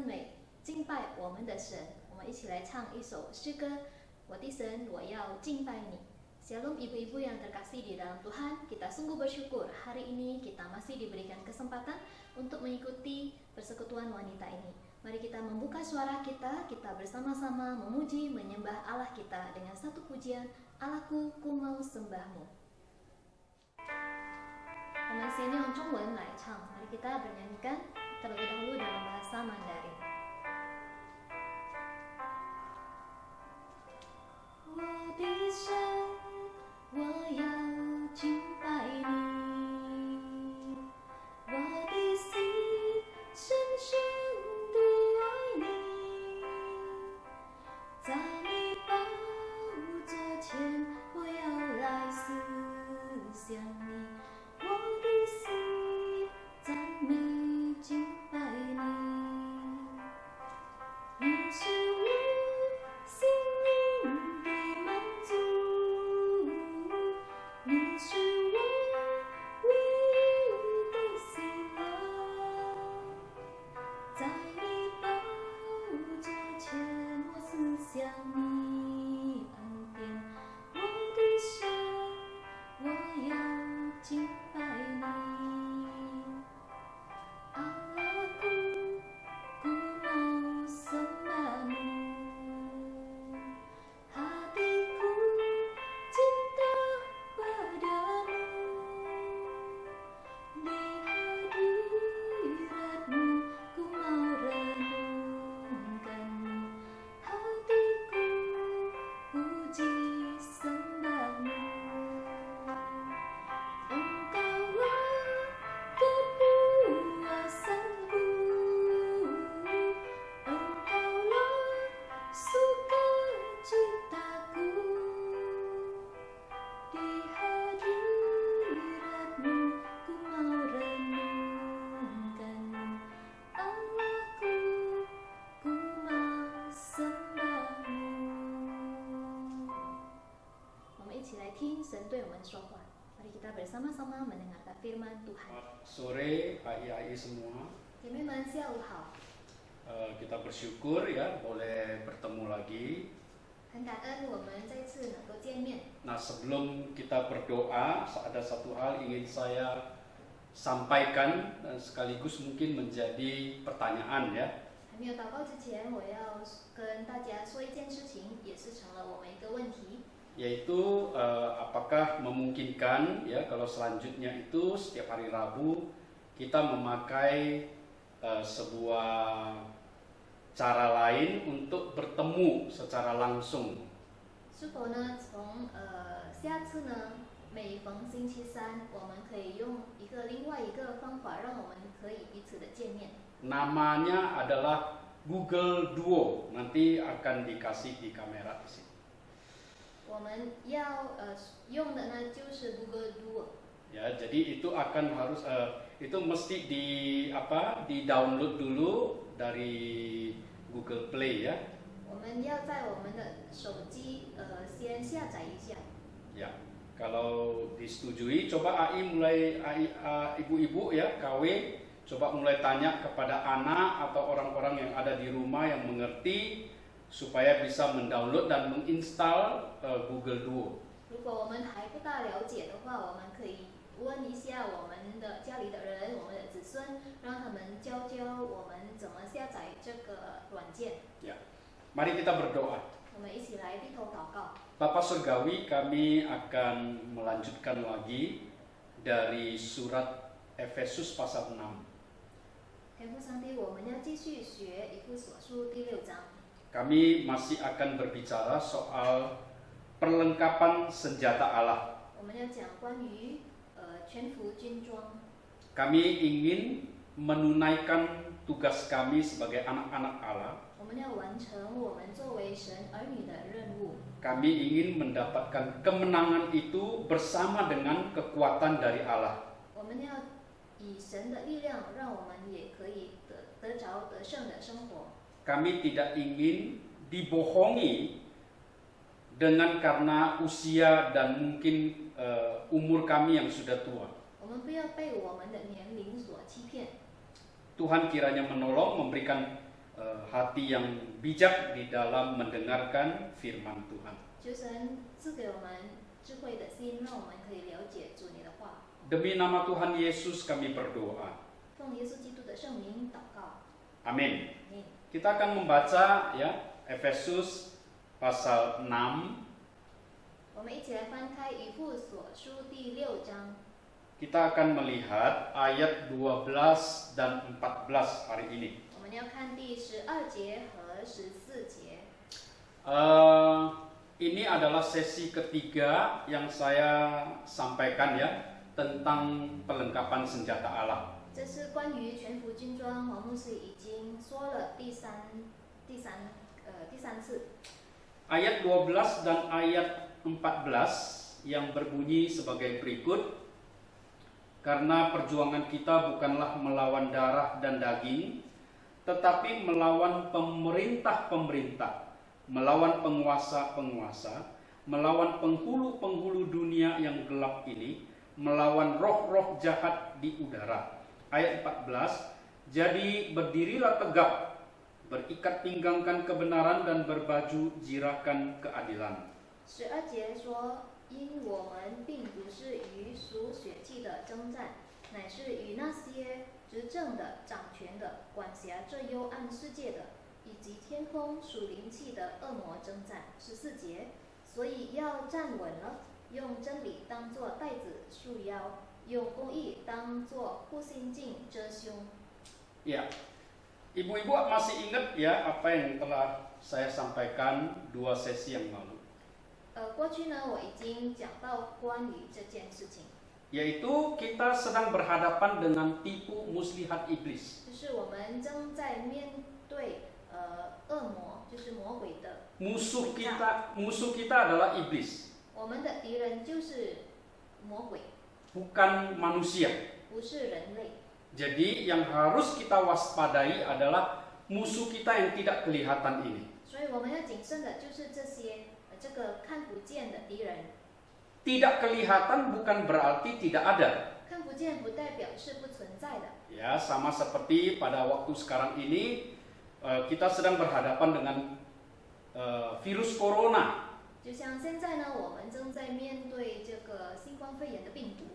赞美、敬拜我们的神。我们一起来唱一首诗歌，我的神，我要敬拜你。Shalom ibu-ibu yang terkasih di dalam Tuhan, kita sungguh bersyukur hari ini kita masih diberikan kesempatan untuk mengikuti persekutuan wanita ini. Mari kita membuka suara kita bersama-sama memuji, menyembah Allah kita dengan satu pujian, Allahku, ku mau sembahmu. 我们先用中文来唱, mari kita bernyanyikan terlebih dahulu dalam bahasa Mandarin. 我的神，我要敬拜你，我的心深深地爱你，在你宝座前我要来思想你，我的心赞美敬拜你，你是我心灵的满足，你是我唯一的喜乐，在你宝座前我思想你恩典，我的神，我要敬拜你。Allahku, ku mau sembahmu, hatiku cinta padamu, di hadiratmu ku mau renungkanmu, hatiku puji sembahmu. Engkaulah kepuasanku, Engkaulah sukacitaku, di hadiratmu ku mau renungkanmu, Allahku, ku mau sembahmu. 我们一起来听神对我们说话。Mari kita bersama-sama mendengarkan firman Tuhan. Sore ai-ai semua, 姐妹们，下午好！ kita bersyukur ya boleh bertemu lagi. 很感恩我们再次能够见面。 Nah sebelum kita berdoa, ada satu hal ingin saya sampaikan dan sekaligus mungkin menjadi pertanyaan ya. 还没有祷告之前，我要跟大家说一件事情，也是成了我们一个问题， Yaitu apakah memungkinkan ya kalau selanjutnya itu setiap hari Rabu kita memakai sebuah cara lain untuk bertemu secara langsung. 是否呢？从下次呢，每逢星期三，我们可以用另外一个方法，让我们可以彼此的见面。 Namanya adalah Google Duo. Nanti akan dikasih di kamera di sini. 我们要用的呢，就是 Google Duo。 Ya, jadi itu akan harus itu mesti di download dulu dari Google Play ya. 我们要在我们的手机先下载一下。 Ya, kalau disetujui, coba ibu-ibu ya KW, coba mulai tanya kepada anak atau orang-orang yang ada di rumah yang mengerti supaya bisa mendownload dan menginstal Google Duo. 如果我们还不大了解的话，我们可以问一下我们的家里的人，我们的子孙，让他们教我们怎么下载这个软件。 Ya, mari kita berdoa. 我们一起来低头祷告。 Bapak Surgawi, kami akan melanjutkan lagi dari surat Efesus pasal 6. 天父上帝，我们要继续学以弗所书第6章。 Kami masih akan berbicara soal perlengkapan senjata Allah. 我们要讲关于全副军装。 Kami ingin menunaikan tugas kami sebagai anak-anak Allah. 我们要完成我们作为神儿女的任务。 Kami ingin mendapatkan kemenangan itu bersama dengan kekuatan dari Allah. 我们要以神的力量，让我们也可以得着得胜的生活。 Kami tidak ingin dibohongi dengan karena usia dan mungkin umur kami yang sudah tua. 我们不要被我们的年龄所欺骗。 Tuhan kiranya menolong, memberikan hati yang bijak di dalam mendengarkan firman Tuhan. 求神赐给我们智慧的心，让我们可以了解主你的话。 Demi nama Tuhan Yesus kami berdoa. 奉耶稣基督的圣名祷告。 Amin. 阿们。 Kita akan membaca ya Efesus pasal 6. 我们一起来翻开以弗所书第6章。 Kita akan melihat ayat 12 dan 14 hari ini. 我们要看第12节和14节。 Ini adalah sesi ketiga yang saya sampaikan ya tentang pelengkapan senjata Allah. 这是关于全副军装，王牧师已经说了第三次。 Ayat 12 dan ayat 14 yang berbunyi sebagai berikut. Karena perjuangan kita bukanlah melawan darah dan daging, tetapi melawan pemerintah-pemerintah, melawan penguasa-penguasa, melawan penghulu-penghulu dunia yang gelap ini, melawan roh-roh jahat di udara. Ayat 14, jadi berdirilah tegap, berikat pinggangkan kebenaran dan berbaju jirakan keadilan. 12节说，因我们并不是与属血气的征战，乃是与那些执政的、掌权的、管辖这幽暗世界的，以及天空属灵气的恶魔征战。14节，所以要站稳了，用真理当作带子束腰，用公义当作护心镜遮胸。 Ya, ibu-ibu masih ingat ya apa yang telah saya sampaikan 2 sesi yang lalu. 过去呢，我已经讲到关于这件事情， Yaitu kita sedang berhadapan dengan tipu muslihat iblis. 就是我们正在面对恶魔，就是魔鬼的。 Musuh kita adalah iblis, 我们的敌人就是魔鬼， bukan manusia. 不是人类。 Jadi yang harus kita waspadai adalah musuh kita yang tidak kelihatan ini. 所以我们要谨慎的就是这些这个看不见的敌人。 Tidak kelihatan bukan berarti tidak ada. 看不见不代表是不存在的。 Ya, sama seperti pada waktu sekarang ini kita sedang berhadapan dengan virus corona. 就像现在呢，我们正在面对这个新冠肺炎的病毒。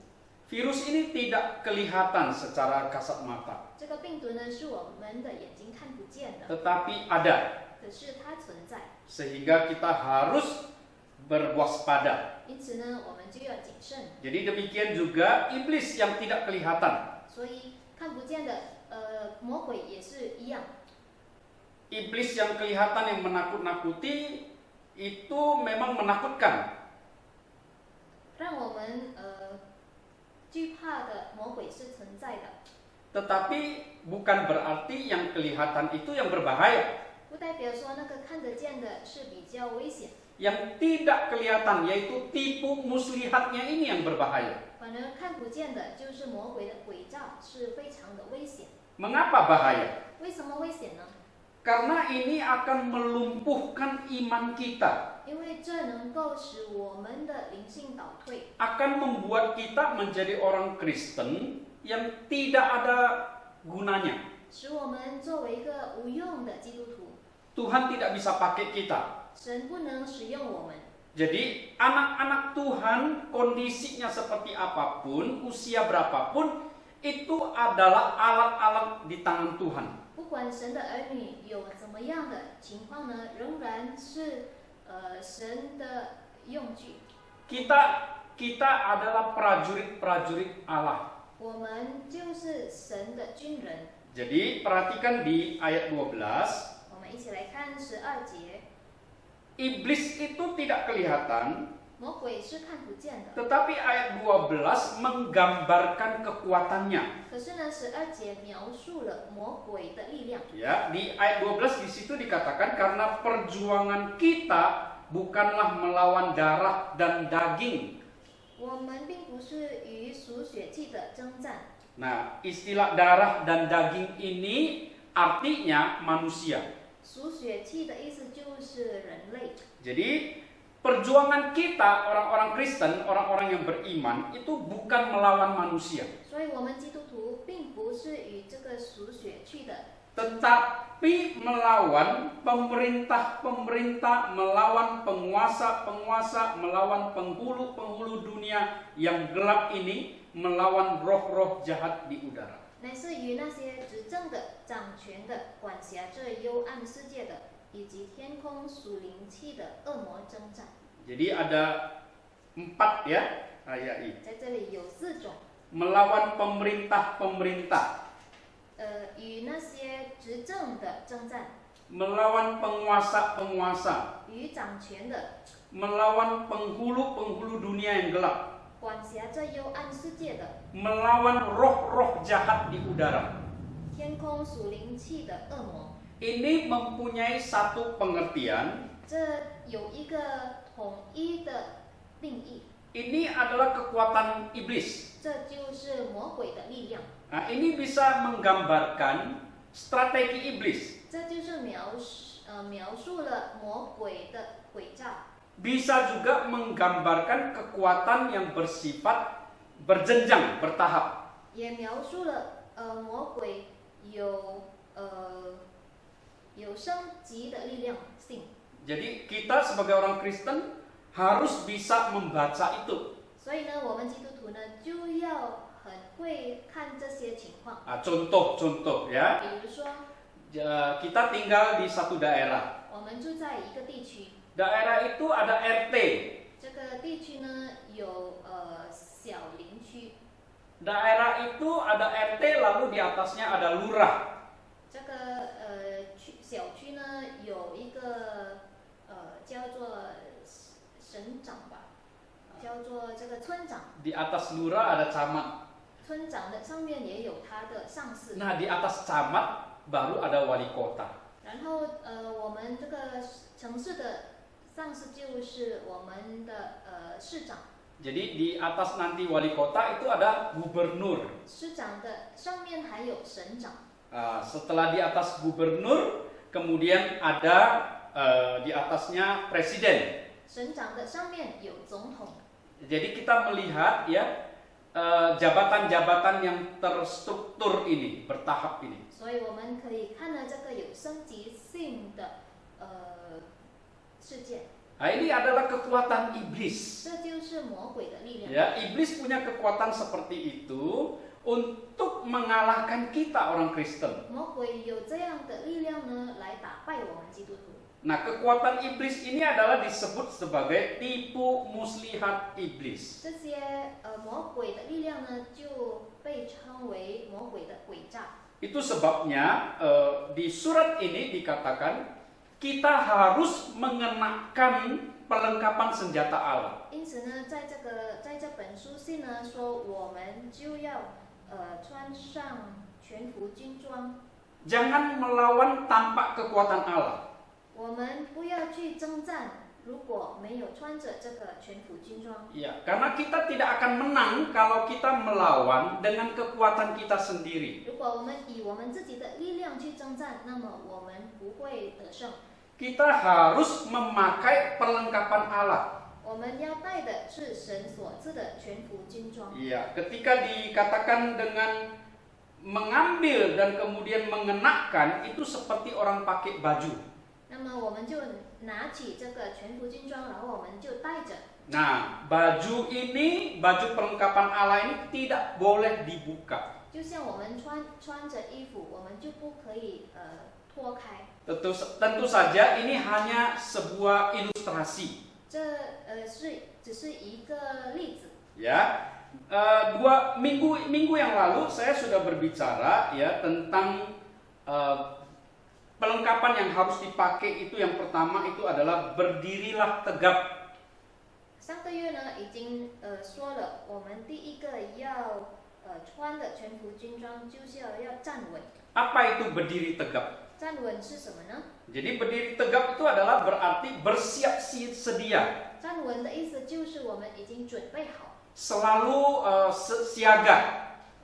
Virus ini tidak kelihatan secara kasat mata, 这个病毒呢，是我们的眼睛看不见的， tetapi ada. 可是它存在。 Sehingga kita harus berwaspada. 因此呢，我们就要谨慎。 Jadi demikian juga iblis yang tidak kelihatan. 所以看不见的魔鬼也是一样。 Iblis yang kelihatan yang menakut-nakuti itu memang menakutkan. 让我们惧怕的魔鬼是存在的， Tetapi bukan berarti yang kelihatan itu yang berbahaya. 不代表说那个看得见的是比较危险， Yang tidak kelihatan yaitu tipu muslihatnya ini yang berbahaya. 反而看不见的就是魔鬼的诡诈，是非常的危险。 Mengapa bahaya? 为什么危险呢？ Karena ini akan melumpuhkan iman kita, 因为这能够使我们的灵性倒退， akan membuat kita menjadi orang Kristen yang tidak ada gunanya. 使我们作为一个无用的基督徒， Tuhan tidak bisa pakai kita. 神不能使用我们。 Jadi anak-anak Tuhan kondisinya seperti apapun, usia berapapun, itu adalah alat-alat di tangan Tuhan. 不管神的儿女有怎么样的情况呢，仍然是神的用具。 Kita adalah prajurit-prajurit Allah. 我们就是神的军人。 Jadi perhatikan di ayat 12, 我们一起来看12节， iblis itu tidak kelihatan, 魔鬼是看不见的， tetapi ayat 12 menggambarkan kekuatannya. 可是呢，12节描述了魔鬼的力量。 Ya, di ayat 12 di situ dikatakan karena perjuangan kita bukanlah melawan darah dan daging. 我们并不是与属血气的征战。 Nah, istilah darah dan daging ini artinya manusia. 属血气的意思就是人类。 Jadi perjuangan kita orang-orang Kristen, orang-orang yang beriman itu bukan melawan manusia, 所以，我们基督徒并不是与这个属血气的， tetapi melawan pemerintah-pemerintah, melawan penguasa-penguasa, melawan penghulu-penghulu dunia yang gelap ini, melawan roh-roh jahat di udara. 乃是与那些执政的、掌权的、管辖这幽暗世界的，以及天空属灵气的恶魔征战。 Jadi ada 4 ya ayat ini. 在这里有4种， Melawan pemerintah-pemerintah, 与那些执政的征战， melawan penguasa-penguasa, 与掌权的， melawan penghulu-penghulu dunia yang gelap, 管辖这幽暗世界的， melawan roh-roh jahat di udara. 天空属灵气的恶魔。 Ini mempunyai satu pengertian. 这有一个统一的定义， Ini adalah kekuatan iblis. 这就是魔鬼的力量。 Nah, ini bisa menggambarkan strategi iblis. 这就是描述了魔鬼的诡诈， Bisa juga menggambarkan kekuatan yang bersifat berjenjang, bertahap. 也描述了魔鬼有升级的力量性。 Jadi kita sebagai orang Kristen harus bisa membaca itu. 所以呢，我们基督徒呢就要很会看这些情况。 Contoh-contoh ya. 比如说， Kita tinggal di satu daerah. 我们住在一个地区， Daerah itu ada RT. 这个地区呢有小林区， Daerah itu ada RT lalu di atasnya ada lurah. 这个小区呢有一个叫做省长吧，叫做这个村长。 Di atas lurah ada camat. 村长的上面也有他的上司。 Nah, di atas camat baru ada wali kota. 然后我们这个城市的上司就是我们的市长。 Jadi di atas nanti wali kota itu ada gubernur. 市长的上面还有省长。 Setelah di atas gubernur, kemudian ada di atasnya presiden. 省长的上面有总统。 Jadi kita melihat ya jabatan-jabatan yang terstruktur ini, bertahap ini. 所以我们可以看到这个有升级性的事件。 Nah, ini adalah kekuatan iblis. 这就是魔鬼的力量。 Ya, iblis punya kekuatan seperti itu untuk mengalahkan kita orang Kristen. 魔鬼有这样的力量呢，来打败我们基督徒。 Nah, kekuatan iblis ini adalah disebut sebagai tipu muslihat iblis. 这些魔鬼的力量呢，就被称为魔鬼的诡诈。 Itu sebabnya di surat ini dikatakan kita harus mengenakan perlengkapan senjata Allah. 因此呢，在这本书信呢说，我们就要穿上全副军装。 Jangan melawan tanpa kekuatan Allah. 我们不要去征战，如果没有穿着这个全副军装。 Ya, karena kita tidak akan menang kalau kita melawan dengan kekuatan kita sendiri. 如果我们以我们自己的力量去征战，那么我们不会得胜。 Kita harus memakai perlengkapan Allah. 我们要带的是神所赐的全副军装。 Iya, ketika dikatakan dengan mengambil dan kemudian mengenakan itu seperti orang pakai baju. 那么我们就拿起这个全副军装，然后我们就带着。 Nah, baju ini, baju perlengkapan Allah ini tidak boleh dibuka. 就像我们穿着衣服，我们就不可以脱开。 Tentu saja ini hanya sebuah ilustrasi. 这只是一个例子。 Ya, 2 minggu yang lalu saya sudah berbicara ya tentang perlengkapan yang harus dipakai itu yang pertama itu adalah berdirilah tegap. 上个月呢已经说了，我们第一个要穿的全副军装就是要站稳。 Apa itu berdiri tegap? 站稳是什么呢？ Jadi berdiri tegap itu adalah berarti bersiap sedia. 站稳的意思就是我们已经准备好， Selalu siaga.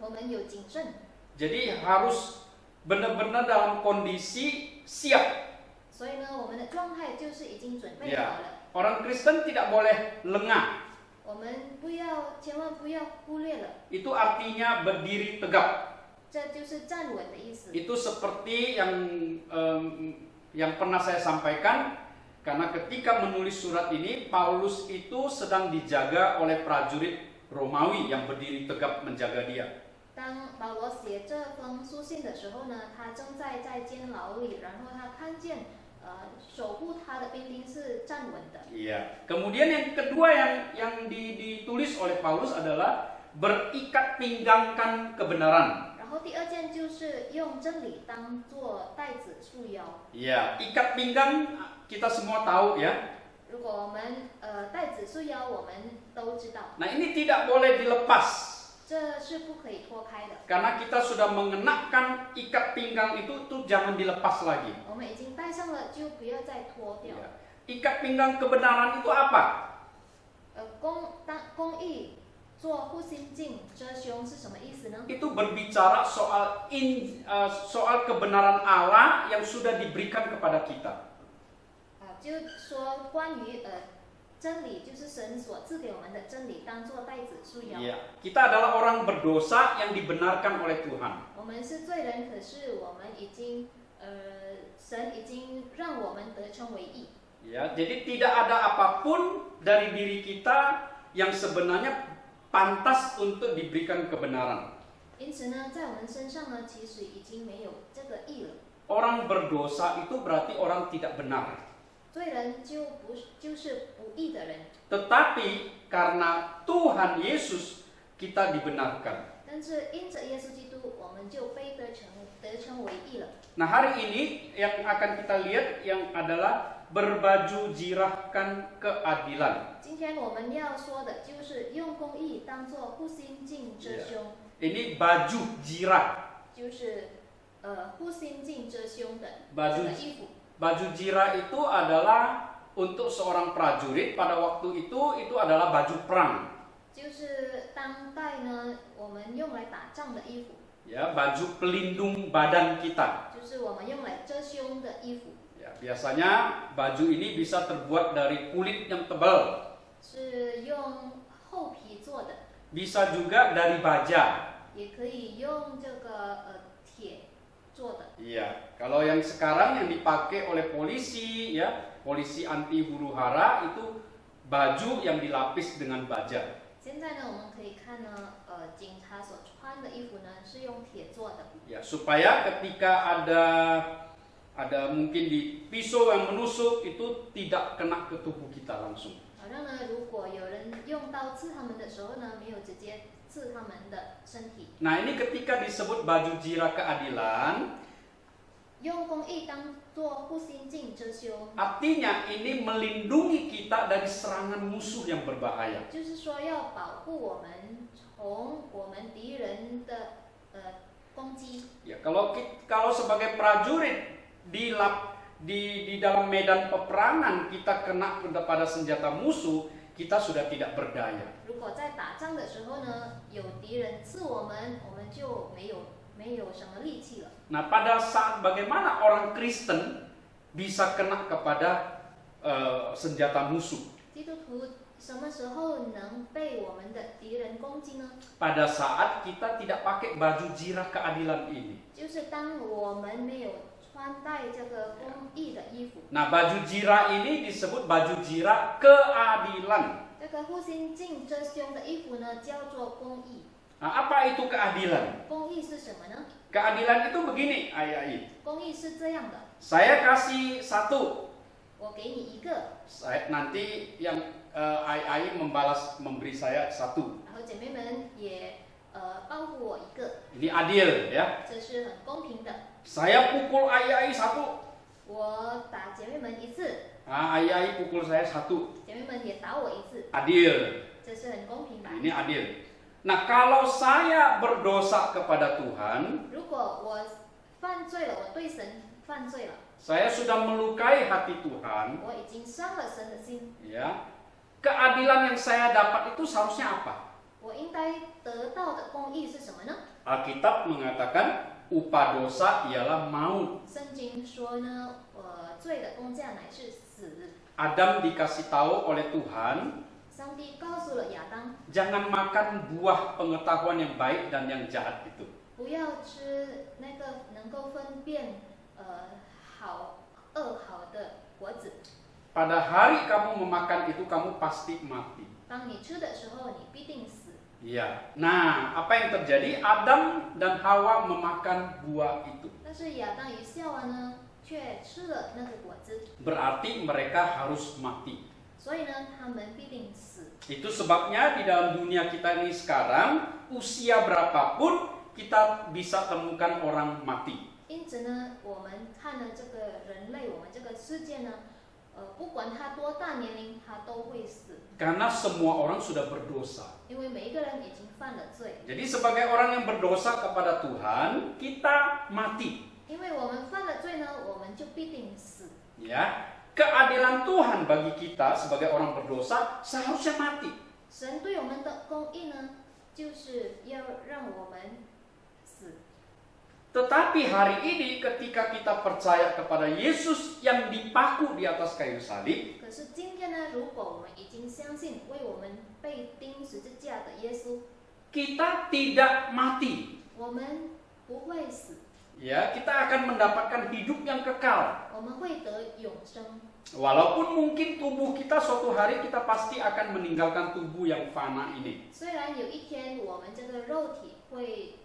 我们有谨慎。 Jadi harus benar-benar dalam kondisi siap. 所以呢，我们的状态就是已经准备好 Ya, 了。 orang Kristen tidak boleh lengah. 我们千万不要忽略了， Itu artinya berdiri tegap. 这就是站稳的意思。 Itu seperti yang pernah saya sampaikan, karena ketika menulis surat ini, Paulus itu sedang dijaga oleh prajurit Romawi yang berdiri tegap menjaga dia. 当保罗写这封书信的时候呢，他正在监牢里，然后他看见守护他的兵丁是站稳的。 Iya. Kemudian yang kedua yang ditulis oleh Paulus adalah berikat pinggangkan kebenaran. 然后第二件就是用真理当作带子束腰。 Iya, ikat pinggang kita semua tahu ya. 如果我们带子束腰，我们都知道， Nah, ini tidak boleh dilepas. 这是不可以脱开的。 Karena kita sudah mengenakan ikat pinggang itu tuh jangan dilepas lagi. 我们已经戴上了，就不要再脱掉。 Ya. Ikat pinggang kebenaran itu apa? 公义做护心镜遮胸是什么意思呢？ Itu berbicara soal kebenaran Allah yang sudah diberikan kepada kita. 就说关于真理，就是神所赐给我们的真理，当做带子束腰。 Ya. Kita adalah orang berdosa yang dibenarkan oleh Tuhan. 我们是罪人，可是我们已经神已经让我们得称为义。 Ya, jadi tidak ada apapun dari diri kita yang sebenarnya pantas untuk diberikan kebenaran. 因此呢，在我们身上呢，其实已经没有这个义了。 Orang berdosa itu berarti orang tidak benar. 罪人就是不义的人。 Tetapi karena Tuhan Yesus kita dibenarkan. 但是因着耶稣基督，我们就被得称为义了。 Nah, hari ini yang akan kita lihat yang adalah berbaju jirahkan keadilan. 今天我们要说的就是用公义当做护心镜遮胸。 Ini baju jirah. 就是护心镜遮胸的 Baju 衣服。 Baju jirah itu adalah untuk seorang prajurit pada waktu itu adalah baju perang. 就是当代呢，我们用来打仗的衣服， Ya, baju pelindung badan kita. 就是我们用来遮胸的衣服， Ya, biasanya baju ini bisa terbuat dari kulit yang tebal, 是用厚皮做的， bisa juga dari baja. 也可以用这个铁做的。 Iya, kalau yang sekarang yang dipakai oleh polisi ya, polisi anti huru-hara itu baju yang dilapis dengan baja. 现在呢，我们可以看呢，警察所穿的衣服呢是用铁做的， Ya, supaya ketika ada mungkin di pisau yang menusuk itu tidak kena ke tubuh kita langsung. 好像呢，如果有人用刀刺他们的时候呢，没有直接刺他们的身体。 Nah, ini ketika disebut baju jirah keadilan, 用公义当做护心镜遮胸， artinya ini melindungi kita dari serangan musuh yang berbahaya. 就是说要保护我们从我们敌人的攻击。 Ya, kalau sebagai prajurit di dalam medan peperangan kita kena pada senjata musuh, kita sudah tidak berdaya. 如果在打仗的时候呢，有敌人刺我们，我们就没有什么力气了。 Nah, pada saat bagaimana orang Kristen bisa kena kepada senjata musuh? 基督徒什么时候能被我们的敌人攻击呢？ Pada saat kita tidak pakai baju jirah keadilan ini. 就是当我们没有穿戴这个公义的衣服。 Nah, baju jirah ini disebut baju jirah keadilan. 这个护心镜遮胸的衣服呢，叫做公义。 Nah, apa itu keadilan? 公义是什么呢？ Keadilan itu begini, Ai. 公义是这样的， Saya kasih satu, 我给你一个， nanti yang Ai memberi saya satu. 然后姐妹们也报复我一个， Ini adil ya. 这是很公平的。 Saya pukul Ai satu. 我打姐妹们一次， Nah, Ai pukul saya satu. 姐妹们也打我一次， Adil. 这是很公平吧？ Ini adil. Nah, kalau saya berdosa kepada Tuhan, 如果我犯罪了，我对神犯罪了， saya sudah melukai hati Tuhan, 我已经伤了神的心， ya. Keadilan yang saya dapat itu seharusnya apa? 我应该得到的公义是什么呢？ Alkitab mengatakan upah dosa ialah maut. 圣经说呢，罪的工价乃是死。 Adam dikasih tahu oleh Tuhan, 上帝告诉了亚当， jangan makan buah pengetahuan yang baik dan yang jahat itu. 不要吃那个能够分辨好好的果子。 Pada hari kamu memakan itu kamu pasti mati. 当你吃的时候，你必定死。 Iya. Nah, apa yang terjadi? Adam dan Hawa memakan buah itu. 但是亚当与夏娃呢，却吃了那个果子， Berarti mereka harus mati. 所以呢，他们必定死。 Itu sebabnya di dalam dunia kita ini sekarang, usia berapapun kita bisa temukan orang mati. 因此呢，我们看了这个人类，我们这个世界呢，不管他多大年龄，他都会死， Karena semua orang sudah berdosa. 因为每一个人已经犯了罪。 Jadi sebagai orang yang berdosa kepada Tuhan, kita mati. 因为我们犯了罪呢，我们就必定死。 Ya, keadilan Tuhan bagi kita sebagai orang berdosa seharusnya mati. 神对我们的公义呢，就是要让我们死。 Tetapi hari ini ketika kita percaya kepada Yesus yang dipaku di atas kayu salib, 可是今天呢，如果我们已经相信为我们被钉十字架的耶稣， kita tidak mati. 我们不会死， Ya, kita akan mendapatkan hidup yang kekal. 我们会得永生。 Walaupun mungkin tubuh kita suatu hari kita pasti akan meninggalkan tubuh yang fana ini. 虽然有一天我们这个肉体会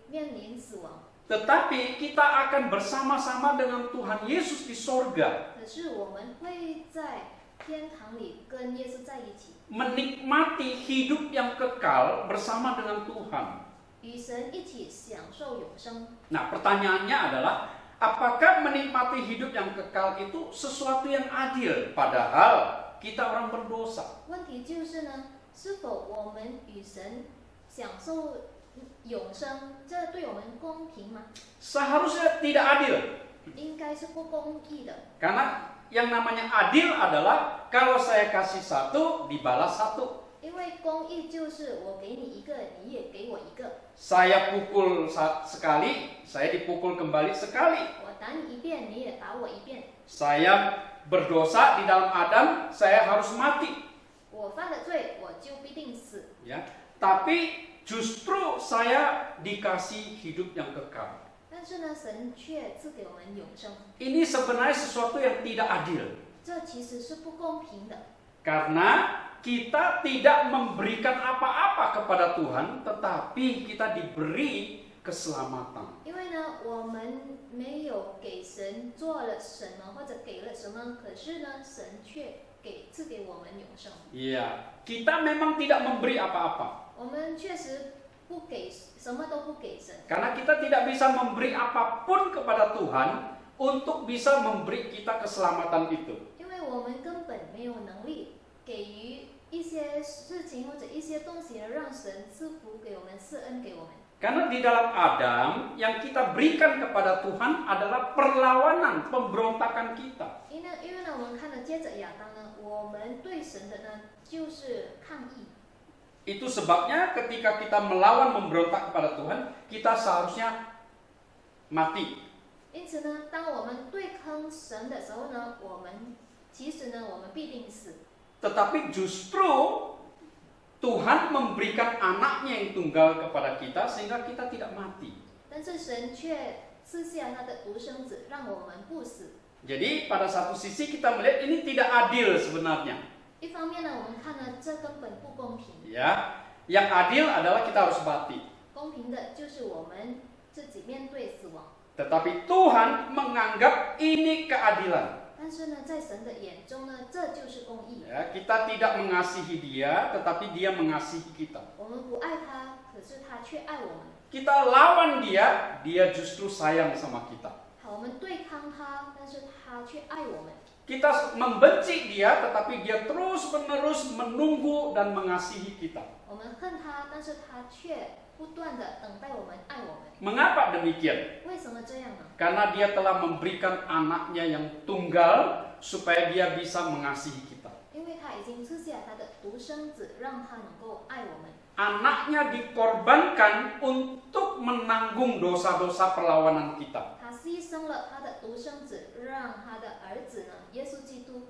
面临死亡， Tetapi kita akan bersama-sama dengan Tuhan Yesus di sorga, 可是我们会在天堂里跟耶稣在一起， menikmati hidup yang kekal bersama dengan Tuhan. 与神一起享受永生。 Nah, pertanyaannya adalah, apakah menikmati hidup yang kekal itu sesuatu yang adil? Padahal kita orang berdosa. 问题就是呢，是否我们与神享受永生，这对我们公平吗？ Seharusnya tidak adil. 应该是不公义的。 Karena yang namanya adil adalah kalau saya kasih satu, dibalas satu. 因为公义就是我给你一个，你也给我一个。 Saya pukul sekali, saya dipukul kembali sekali. 我打你一遍，你也打我一遍。 Saya berdosa di dalam Adam, saya harus mati. 我犯了罪，我就必定死。 Ya, tapi justru saya dikasih hidup yang kekal. 但是呢，神却赐给我们永生， Ini sebenarnya sesuatu yang tidak adil. 这其实是不公平的。 Karena kita tidak memberikan apa-apa kepada Tuhan, tetapi kita diberi keselamatan. 因为呢，我们没有给神做了什么，或者给了什么，可是呢，神却赐给我们永生。 Iya, kita memang tidak memberi apa-apa. 我们确实不给，什么都不给神， Karena kita tidak bisa memberi apapun kepada Tuhan untuk bisa memberi kita keselamatan itu. 因为我们根本没有能力给予一些事情或者一些东西，让神赐福给我们，赐恩给我们。 Karena di dalam Adam yang kita berikan kepada Tuhan adalah perlawanan, pemberontakan kita. 因为呢，我们看了接着亚当呢，我们对神的呢就是抗议。 Itu sebabnya ketika kita melawan memberontak kepada Tuhan, kita seharusnya mati. 因此呢，当我们对抗神的时候呢，其实呢，我们必定死。 Tetapi justru Tuhan memberikan anaknya yang tunggal kepada kita sehingga kita tidak mati. 但是神却赐下他的独生子，让我们不死。 Jadi pada satu sisi kita melihat ini tidak adil sebenarnya. 一方面呢，我们看呢，这根本不公平。 Ya, yang adil adalah kita harus mati. 公平的就是我们自己面对死亡。 Tetapi Tuhan menganggap ini keadilan. 但是呢，在神的眼中呢，这就是公义。 Ya, kita tidak mengasihi dia, tetapi dia mengasihi kita. 我们不爱他，可是他却爱我们。 Kita lawan dia, dia justru sayang sama kita. 好，我们对抗他，但是他却爱我们。 Kita membenci dia, tetapi dia terus-menerus menunggu dan mengasihi kita. 我们恨他，但是他却不断的等待我们，爱我们。 Mengapa demikian? 为什么这样呢？ Karena dia telah memberikan anaknya yang tunggal supaya dia bisa mengasihi kita. 因为他已经赐下他的独生子，让他能够爱我们。 Anaknya dikorbankan untuk menanggung dosa-dosa perlawanan kita. 他牺牲了他的独生子，让他的儿子呢，耶稣基督，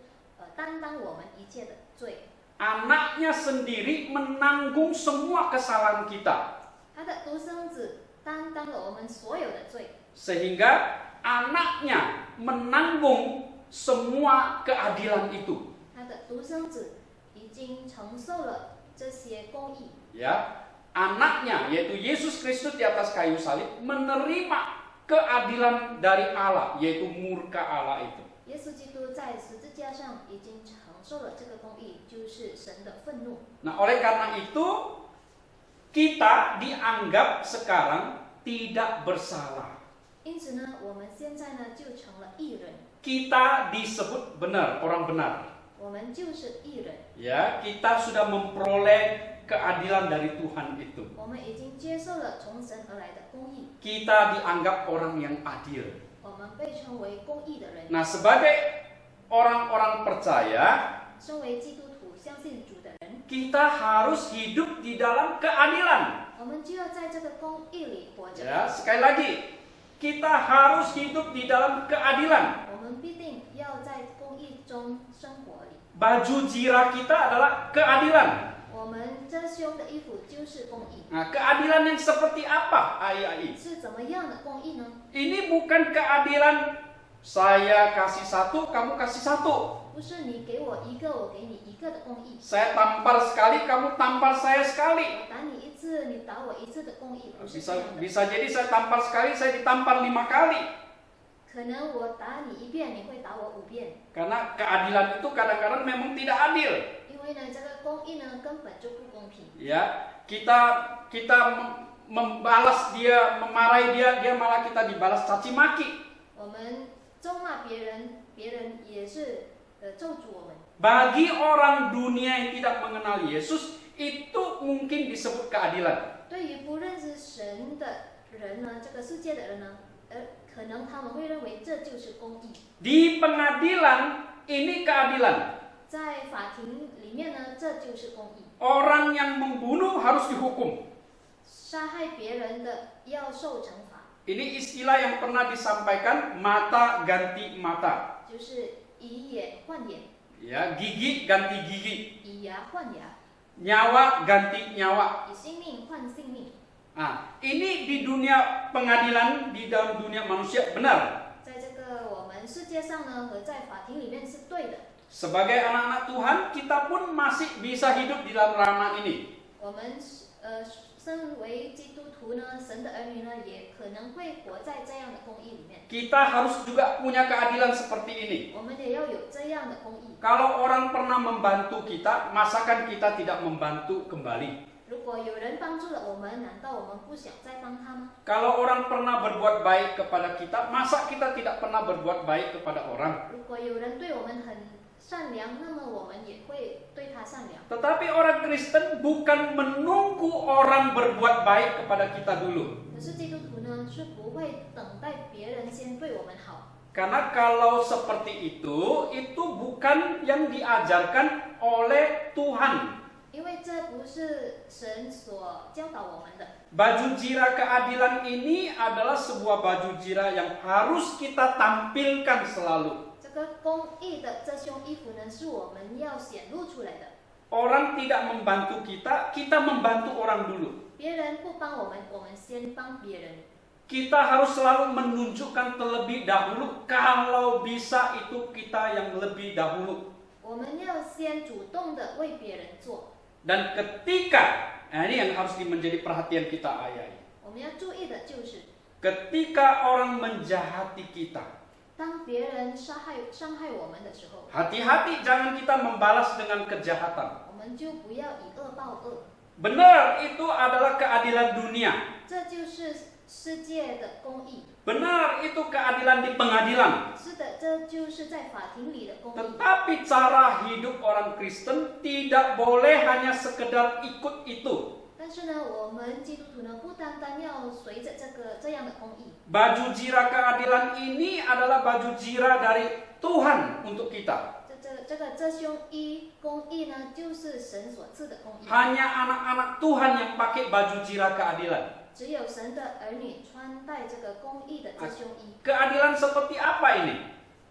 担当我们一切的罪。 Anaknya sendiri menanggung semua kesalahan kita. 他他的独生子担当了我们所有的罪， sehingga anaknya menanggung semua keadilan itu. 他的独生子已经承受了这些公义。 Ya, anaknya yaitu Yesus Kristus di atas kayu salib menerima keadilan dari Allah, yaitu murka Allah itu. 耶稣基督在十字架上已经承受了这个公义，就是神的愤怒。 Nah, oleh karena itu kita dianggap sekarang tidak bersalah. 因此呢，我们现在呢就成了义人， Kita disebut benar, orang benar. 我们就是义人， Ya, kita sudah memperoleh keadilan dari Tuhan itu. 我们已经接受了从神而来的公义， Kita dianggap orang yang adil. 我们被称为公义的人。 Nah, sebagai orang-orang percaya, 身为基督徒、相信主的人， kita harus hidup di dalam keadilan. 我们就要在这个公义里活着。 Ya, sekali lagi, kita harus hidup di dalam keadilan. 我们必定要在公义中生活里。 Baju zirah kita adalah keadilan. 我们遮胸的衣服就是公义。 Nah, keadilan yang seperti apa, Ai? 是怎么样的公义呢？ Ini bukan keadilan saya kasih satu, kamu kasih satu. 不是你给我一个，我给你一个的公义。 Saya tampar sekali, kamu tampar saya sekali. 我打你一次，你打我一次的公义，不是这样的。 Bisa jadi saya tampar sekali, saya ditampar 5 kali. 可能我打你一遍，你会打我5遍。 Karena keadilan itu kadang-kadang memang tidak adil. 因为呢，这个公义呢根本就不公平。 Ya, kita membalas dia, memarahi dia, dia malah kita dibalas caci maki. 我们咒骂别人，别人也是咒诅我们。 Bagi orang dunia yang tidak mengenal Yesus, itu mungkin disebut keadilan. 对于不认识神的人呢，这个世界的人呢，可能他们会认为这就是公义。 Di pengadilan ini keadilan. 在法庭里面呢，这就是公义。 Orang yang membunuh harus dihukum. 杀害别人的要受惩罚， Ini istilah yang pernah disampaikan mata ganti mata. 就是以眼换眼， Ya, gigi ganti gigi. 以牙换牙， Nyawa ganti nyawa. 以性命换性命。 Nah, ini di dunia pengadilan, di dalam dunia manusia benar. 在这个我们世界上呢，和在法庭里面是对的。 Sebagai anak-anak Tuhan, kita pun masih bisa hidup di dalam ranah ini. 我们身为基督徒呢，神的儿女呢，也可能会活在这样的公义里面。 Kita harus juga punya keadilan seperti ini. 我们也要有这样的公义。 Kalau orang pernah membantu kita, masakan kita tidak membantu kembali? 如果有人帮助了我们，难道我们不想再帮他吗？ Kalau orang pernah berbuat baik kepada kita, masa kita tidak pernah berbuat baik kepada orang? 如果有人对我们很善良，那么我们也会对他善良。 Tetapi orang Kristen bukan menunggu orang berbuat baik kepada kita dulu. 可是基督徒呢，是不会等待别人先对我们好。 Karena kalau seperti itu bukan yang diajarkan oleh Tuhan. 因为这不是神所教导我们的。 Baju zirah keadilan ini adalah sebuah baju zirah yang harus kita tampilkan selalu. 这个公义的遮胸衣服呢，是我们要显露出来的。 Orang tidak membantu kita, kita membantu orang dulu. 别人不帮我们，我们先帮别人。 Kita harus selalu menunjukkan terlebih dahulu, kalau bisa itu kita yang lebih dahulu. 我们要先主动的为别人做。 Dan ketika, ini yang harus menjadi perhatian kita ayah. 我们要注意的就是， Ketika orang menjahati kita, 当别人伤害我们的时候， hati-hati jangan kita membalas dengan kejahatan. 我们就不要以恶报恶。 Benar, itu adalah keadilan dunia. 这就是世界的公义。 Benar, itu keadilan di pengadilan. 是的，这就是在法庭里的公义。 Tetapi cara hidup orang Kristen tidak boleh hanya sekedar ikut itu. 但是呢，我们基督徒呢，不单单要随着这样的公义。 Baju zirah keadilan ini adalah baju zirah dari Tuhan untuk kita. 这个遮胸衣公义呢，就是神所赐的公义。 Hanya anak-anak Tuhan yang pakai baju zirah keadilan. 只有神的儿女穿戴这个公义的遮胸衣。 Keadilan seperti apa ini?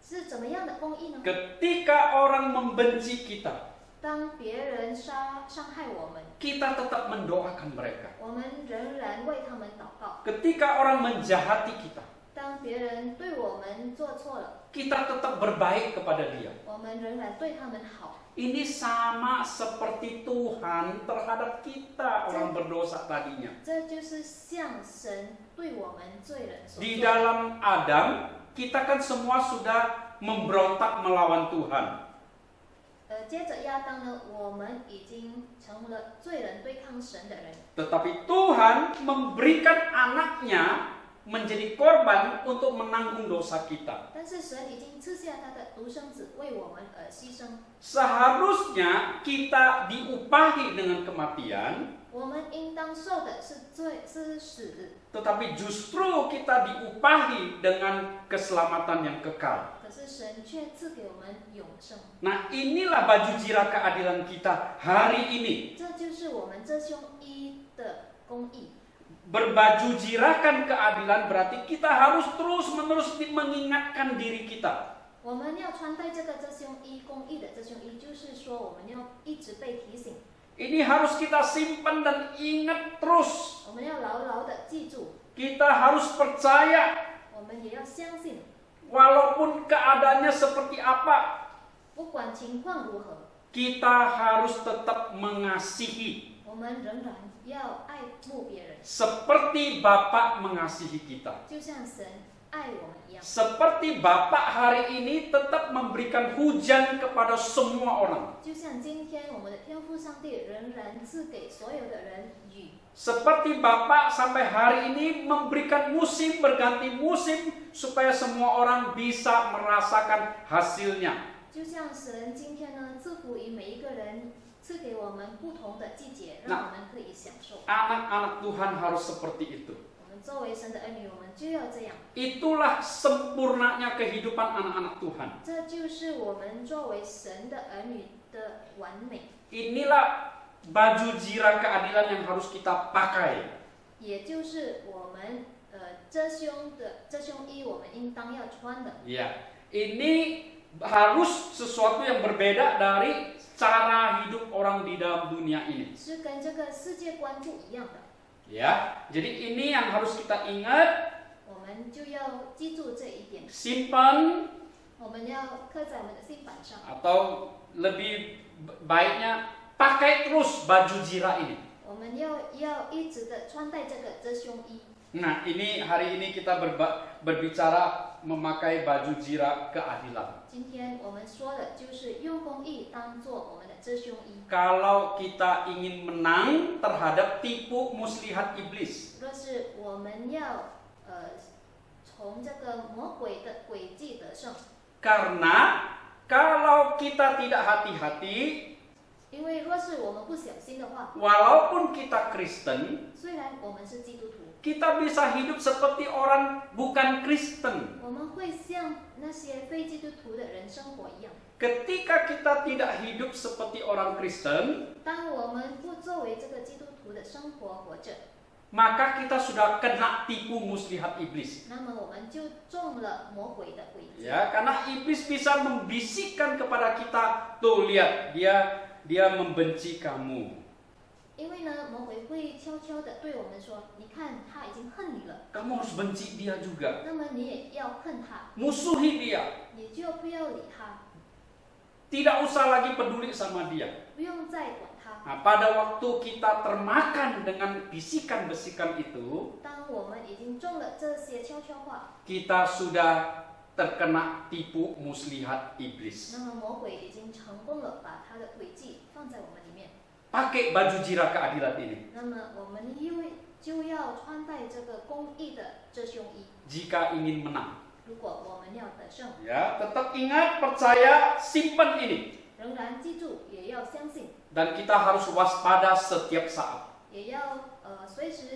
是怎么样的公义呢？ Ketika orang membenci kita, 当别人伤害我们， kita tetap mendoakan mereka. 我们仍然为他们祷告。 Ketika orang menjahati kita, 当别人对我们做错了， kita tetap berbaik kepada dia. 我们仍然对他们好。 Ini sama seperti Tuhan terhadap kita orang berdosa tadinya. 这就是像神对我们罪人所 Di 做的。 dalam Adam, kita kan semua sudah memberontak melawan Tuhan. 接着亚当呢，我们已经成了罪人对抗神的人。 Tetapi Tuhan memberikan anaknya menjadi korban untuk menanggung dosa kita. 但是神已经赐下他的独生子为我们而牺牲。 Seharusnya kita diupahi dengan kematian, 我们应当受的是死， tetapi justru kita diupahi dengan keselamatan yang kekal. 可是神却赐给我们永生。 Nah, inilah baju zirah keadilan kita hari ini. 这就是我们这胸衣的公义。 Berbaju zirahkan keadilan berarti kita harus terus-menerus mengingatkan diri kita. 我们要穿戴这胸衣，公义的这胸衣，就是说我们要一直被提醒， Ini harus kita simpan dan ingat terus. 我们要牢牢的记住， Kita harus percaya 我们也要相信， walaupun keadaannya seperti apa, 不管情况如何， kita harus tetap mengasihi 我们仍然要爱慕别人， seperti Bapa mengasihi kita. 就像神爱我们一样。 Seperti Bapak hari ini tetap memberikan hujan kepada semua orang. 就像今天我们的天父上帝仍然赐给所有的人雨， Seperti Bapak sampai hari ini memberikan musim berganti musim supaya semua orang bisa merasakan hasilnya. 就像神今天呢赐福于每一个人，赐给我们不同的季节，让我们可以享受。 Anak-anak Tuhan harus seperti itu. 我们作为神的儿女，我们就要这样。 Itulah sempurnanya kehidupan anak-anak Tuhan. 这就是我们作为神的儿女的完美， Inilah baju zirah keadilan yang harus kita pakai. 也就是我们遮胸衣，我们应当要穿的。 Ya, ini harus sesuatu yang berbeda dari cara hidup orang di dalam dunia ini. 是跟这个世界观不一样的， Ya, jadi ini yang harus kita ingat, 我们就要记住这一点， simpan 我们要刻在我们的心板上。 atau lebih baiknya pakai terus baju zirah ini. 我们要一直的穿戴这个遮胸衣。 Nah, ini hari ini kita berbicara memakai baju zirah keadilan. 今天我们说的就是用公义当做我们的遮胸衣。 Kalau kita ingin menang terhadap tipu muslihat iblis, 若是我们要从这个魔鬼的诡计得胜， karena kalau kita tidak hati-hati, 因为若是我们不小心的话， walaupun kita Kristen, 虽然我们是基督徒， kita bisa hidup seperti orang bukan Kristen. 我们会像那些非基督徒的人生活一样。 Ketika kita tidak hidup seperti orang Kristen, 当我们不作为这个基督徒的生活活着， maka kita sudah kena tipu muslihat iblis. 那么我们就中了魔鬼的诡计。 Ya, karena iblis bisa membisikkan kepada kita, tuh lihat dia membenci kamu. 因为呢，魔鬼会悄悄地对我们说：“你看，他已经恨你了， Kamu harus benci dia juga. 那么你也要恨他， Musuhi dia. 你就不要理他， Tidak usah lagi peduli sama dia. 不用再管他。 Nah, pada waktu kita termakan dengan bisikan-bisikan itu, 当我们已经中了这些悄悄话， kita sudah terkena tipu muslihat iblis. 那么魔鬼已经成功了，把他的诡计放在我们里面。 Pakai baju zirah keadilan ini. 那么我们就要穿戴这个公义的遮胸衣。 Jika ingin menang. 如果我们要得胜， Ya, tetap ingat, percaya, simpan ini. 仍然记住，也要相信， Dan kita harus waspada setiap saat. 也要随时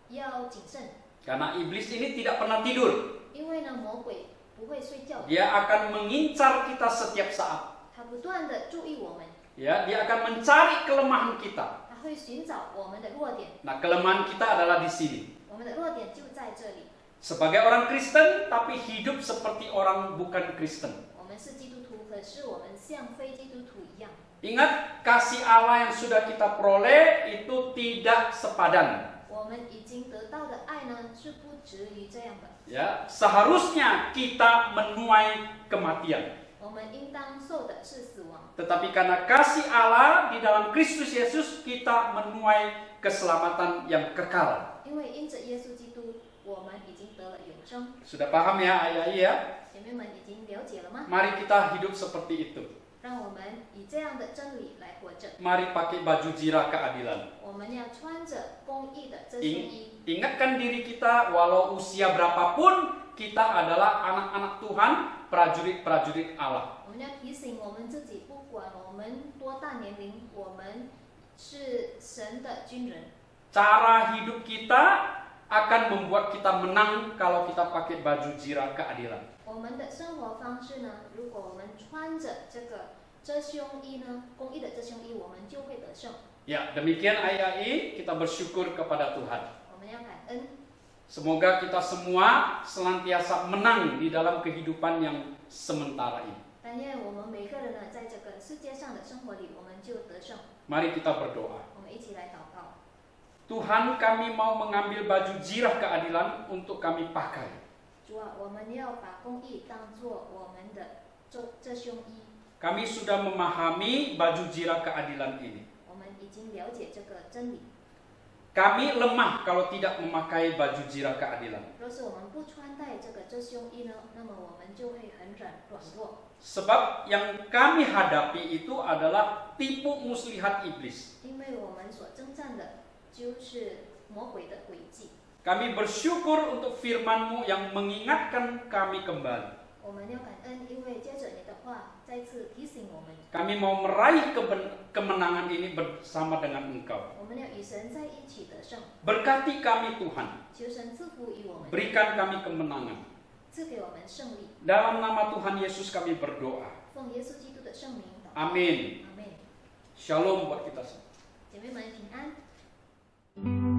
要谨慎， Karena iblis ini tidak pernah tidur. 因为呢，魔鬼不会睡觉的， Dia akan mengincar kita setiap saat. 他不断的注意我们， Ya, dia akan mencari kelemahan kita. 他会寻找我们的弱点， Nah, kelemahan kita adalah di sini. 我们的弱点就在这里。 Sebagai orang Kristen, tapi hidup seperti orang bukan Kristen. 我们是基督徒，可可是我们像非基督徒一样。 Ingat, kasih Allah yang sudah kita peroleh itu tidak sepadan. 我们已经得到的爱呢，是不止于这样的。 Ya, seharusnya kita menuai kematian. 我们应当受的是死亡， Tetapi karena kasih Allah di dalam Kristus Yesus, kita menuai keselamatan yang kekal. 因为因着耶稣基督，我们已经得了永生。 Sudah paham ya ayat ya? 姐妹们已经了解了吗？ Mari kita hidup seperti itu. 让我们以这样的真理来活着。 Mari pakai baju zirah keadilan. 我们要穿着公义的遮胸衣。 Ingatkan diri kita, walau usia berapapun, kita adalah anak-anak Tuhan, prajurit-prajurit Allah. 我们要提醒我们自己，不管我们多大年龄，我们是神的军人。 Cara hidup kita akan membuat kita menang kalau kita pakai baju zirah keadilan. 我们的生活方式呢，如果我们穿着这个遮胸衣呢，公义的遮胸衣，我们就会得胜。 Ya, demikian ayat ini, kita bersyukur kepada Tuhan. 我们要感恩， Semoga kita semua senantiasa menang di dalam kehidupan yang sementara ini. 但愿我们每个人呢，在这个世界上的生活里，我们就得胜。 Mari kita berdoa. 我们一起来祷告。 Tuhan, kami mau mengambil baju zirah keadilan untuk kami pakai. 主啊，我们要把公义当作我们的遮胸衣。 Kami sudah memahami baju zirah keadilan ini. 我们已经了解这个真理。 Kami lemah kalau tidak memakai baju zirah keadilan. 若是我们不穿戴这个遮胸衣呢，那么我们就会很软弱。 Sebab yang kami hadapi itu adalah tipu muslihat iblis. 因为我们所征战的就是魔鬼的诡计。 Kami bersyukur untuk firman-Mu yang mengingatkan kami kembali. 我们要感恩，因为接着你的话再次提醒我们， Kami mau meraih kemenangan ini bersama dengan Engkau. 我们要与神在一起得胜。 Berkati kami Tuhan. 求神赐福于我们， Berikan kami kemenangan. 赐给我们胜利。 Dalam nama Tuhan Yesus kami berdoa. 奉耶稣基督的圣名祷告。 Amin. 阿门。 Shalom buat kita semua. 姐妹们平安。